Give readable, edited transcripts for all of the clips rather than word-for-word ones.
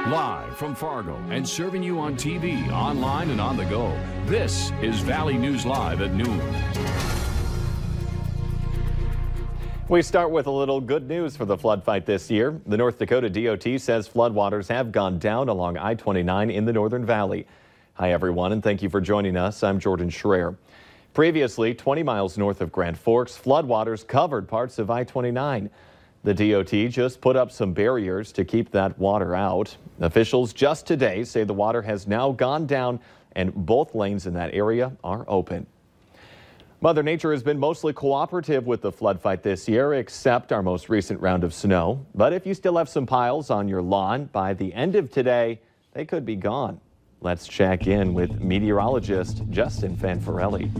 Live from Fargo and serving you on TV, online, and on the go, this is Valley News Live at noon. We start with a little good news for the flood fight this year. The North Dakota DOT says floodwaters have gone down along I-29 in the Northern Valley. Hi, everyone, and thank you for joining us. I'm Jordan Schreier. Previously, 20 miles north of Grand Forks, floodwaters covered parts of I-29. The DOT just put up some barriers to keep that water out. Officials just today say the water has now gone down and both lanes in that area are open. Mother Nature has been mostly cooperative with the flood fight this year, except our most recent round of snow. But if you still have some piles on your lawn, by the end of today, they could be gone. Let's check in with meteorologist Justin Fanfarelli.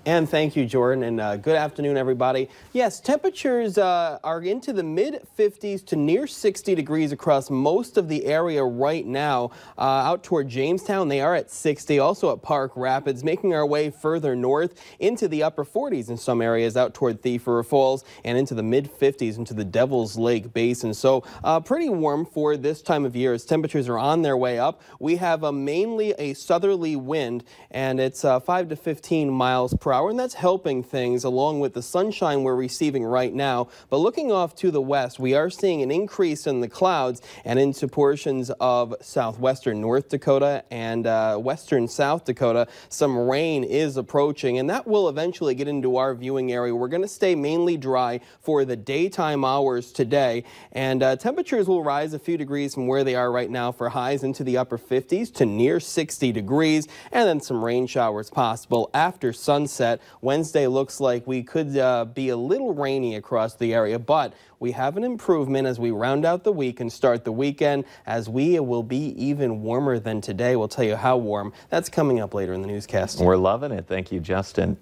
And thank you, Jordan, and good afternoon, everybody. Yes, temperatures are into the mid-50s to near 60 degrees across most of the area right now. Out toward Jamestown, they are at 60, also at Park Rapids, making our way further north into the upper 40s in some areas out toward Thief River Falls and into the mid-50s into the Devil's Lake Basin. So pretty warm for this time of year as temperatures are on their way up. We have mainly a southerly wind, and it's 5 to 15 miles per hour, and that's helping things along with the sunshine we're receiving right now. But looking off to the west, we are seeing an increase in the clouds and into portions of southwestern North Dakota and western South Dakota. Some rain is approaching, and that will eventually get into our viewing area. We're going to stay mainly dry for the daytime hours today, and temperatures will rise a few degrees from where they are right now for highs into the upper 50s to near 60 degrees, and then some rain showers possible after sunset. Wednesday looks like we could be a little rainy across the area, but we have an improvement as we round out the week and start the weekend, as we will be even warmer than today. We'll tell you how warm. That's coming up later in the newscast. We're loving it. Thank you, Justin.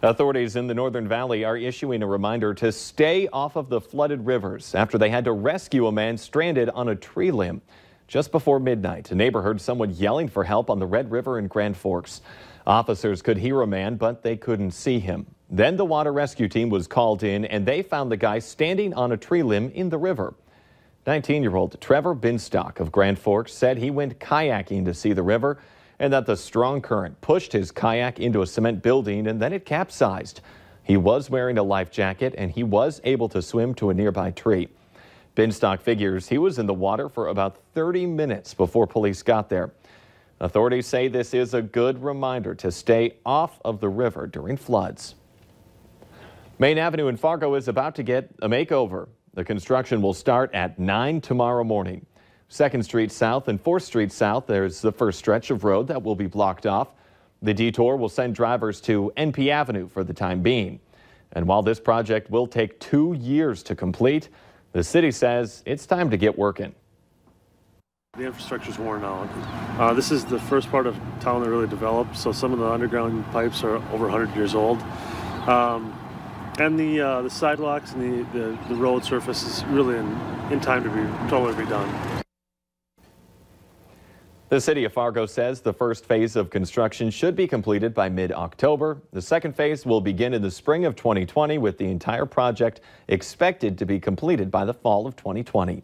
Authorities in the Northern Valley are issuing a reminder to stay off of the flooded rivers after they had to rescue a man stranded on a tree limb. Just before midnight, a neighbor heard someone yelling for help on the Red River in Grand Forks. Officers could hear a man, but they couldn't see him. Then the water rescue team was called in, and they found the guy standing on a tree limb in the river. 19-year-old Trevor Binstock of Grand Forks said he went kayaking to see the river and that the strong current pushed his kayak into a cement building and then it capsized. He was wearing a life jacket and he was able to swim to a nearby tree. Binstock figures he was in the water for about 30 minutes before police got there. Authorities say this is a good reminder to stay off of the river during floods. Main Avenue in Fargo is about to get a makeover. The construction will start at 9 tomorrow morning. 2nd Street South and 4th Street South, there's the first stretch of road that will be blocked off. The detour will send drivers to NP Avenue for the time being. And while this project will take 2 years to complete, the city says it's time to get working. The infrastructure's worn out. This is the first part of town that really developed, so some of the underground pipes are over 100 years old. And the sidewalks and the road surface is really in time to be totally redone. The city of Fargo says the first phase of construction should be completed by mid-October. The second phase will begin in the spring of 2020, with the entire project expected to be completed by the fall of 2020.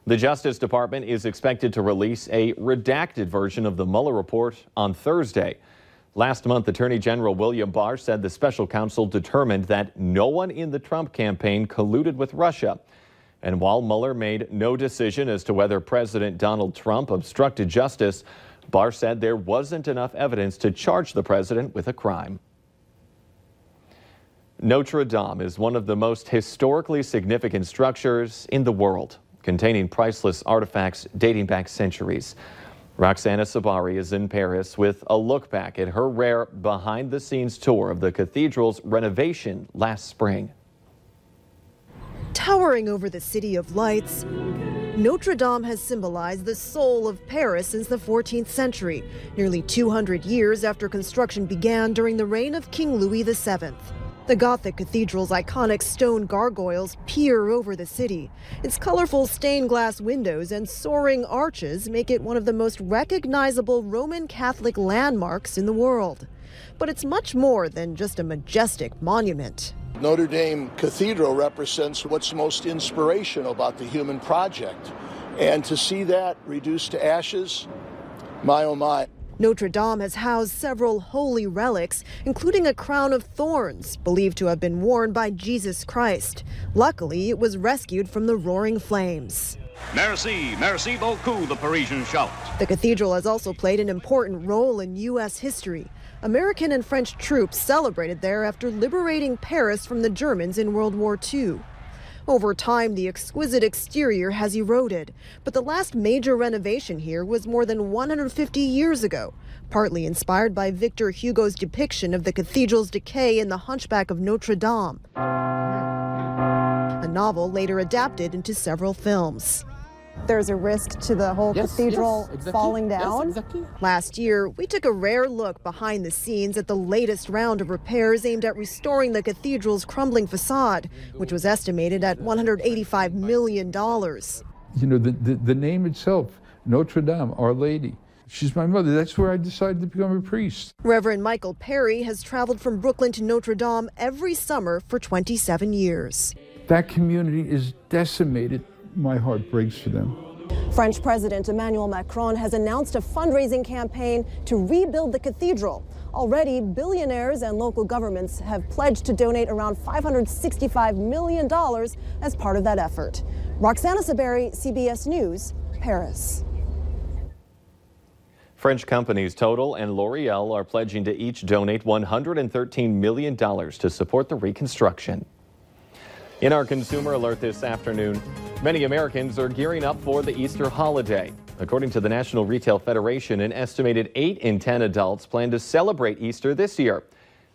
The Justice Department is expected to release a redacted version of the Mueller Report on Thursday. Last month, Attorney General William Barr said the special counsel determined that no one in the Trump campaign colluded with Russia. And while Mueller made no decision as to whether President Donald Trump obstructed justice, Barr said there wasn't enough evidence to charge the president with a crime. Notre Dame is one of the most historically significant structures in the world, containing priceless artifacts dating back centuries. Roxana Sabari is in Paris with a look back at her rare behind-the-scenes tour of the cathedral's renovation last spring. Towering over the City of Lights, Notre Dame has symbolized the soul of Paris since the 14th century, nearly 200 years after construction began during the reign of King Louis VII. The Gothic cathedral's iconic stone gargoyles peer over the city. Its colorful stained glass windows and soaring arches make it one of the most recognizable Roman Catholic landmarks in the world. But it's much more than just a majestic monument. Notre Dame Cathedral represents what's most inspirational about the human project. And to see that reduced to ashes, my oh my. Notre Dame has housed several holy relics, including a crown of thorns, believed to have been worn by Jesus Christ. Luckily, it was rescued from the roaring flames. Merci, merci beaucoup, the Parisians shout. The cathedral has also played an important role in U.S. history. American and French troops celebrated there after liberating Paris from the Germans in World War II. Over time, the exquisite exterior has eroded, but the last major renovation here was more than 150 years ago, partly inspired by Victor Hugo's depiction of the cathedral's decay in The Hunchback of Notre Dame, a novel later adapted into several films. There's a risk to the whole cathedral falling down. Yes, exactly. Last year, we took a rare look behind the scenes at the latest round of repairs aimed at restoring the cathedral's crumbling facade, which was estimated at $185 million. You know, the name itself, Notre Dame, Our Lady. She's my mother. That's where I decided to become a priest. Reverend Michael Perry has traveled from Brooklyn to Notre Dame every summer for 27 years. That community is decimated. My heart breaks for them. French President Emmanuel Macron has announced a fundraising campaign to rebuild the cathedral. Already, billionaires and local governments have pledged to donate around $565 million as part of that effort. Roxana Saberi, CBS News, Paris. French companies Total and L'Oreal are pledging to each donate $113 million to support the reconstruction. In our consumer alert this afternoon, many Americans are gearing up for the Easter holiday. According to the National Retail Federation, an estimated 8 in 10 adults plan to celebrate Easter this year.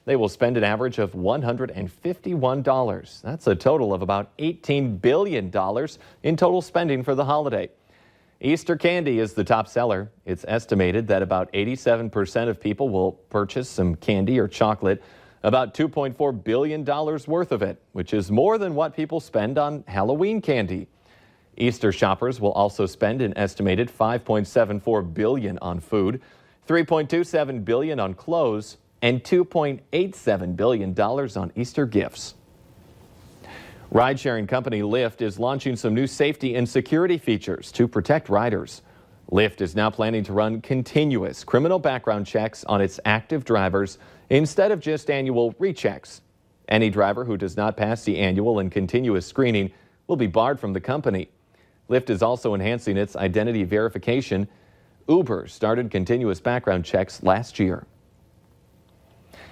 They will spend an average of $151. That's a total of about $18 billion in total spending for the holiday. Easter candy is the top seller. It's estimated that about 87% of people will purchase some candy or chocolate, about $2.4 billion worth of it, which is more than what people spend on Halloween candy. Easter shoppers will also spend an estimated $5.74 billion on food, $3.27 billion on clothes, and $2.87 billion on Easter gifts. Ride-sharing company Lyft is launching some new safety and security features to protect riders. Lyft is now planning to run continuous criminal background checks on its active drivers instead of just annual rechecks. Any driver who does not pass the annual and continuous screening will be barred from the company. Lyft is also enhancing its identity verification. Uber started continuous background checks last year.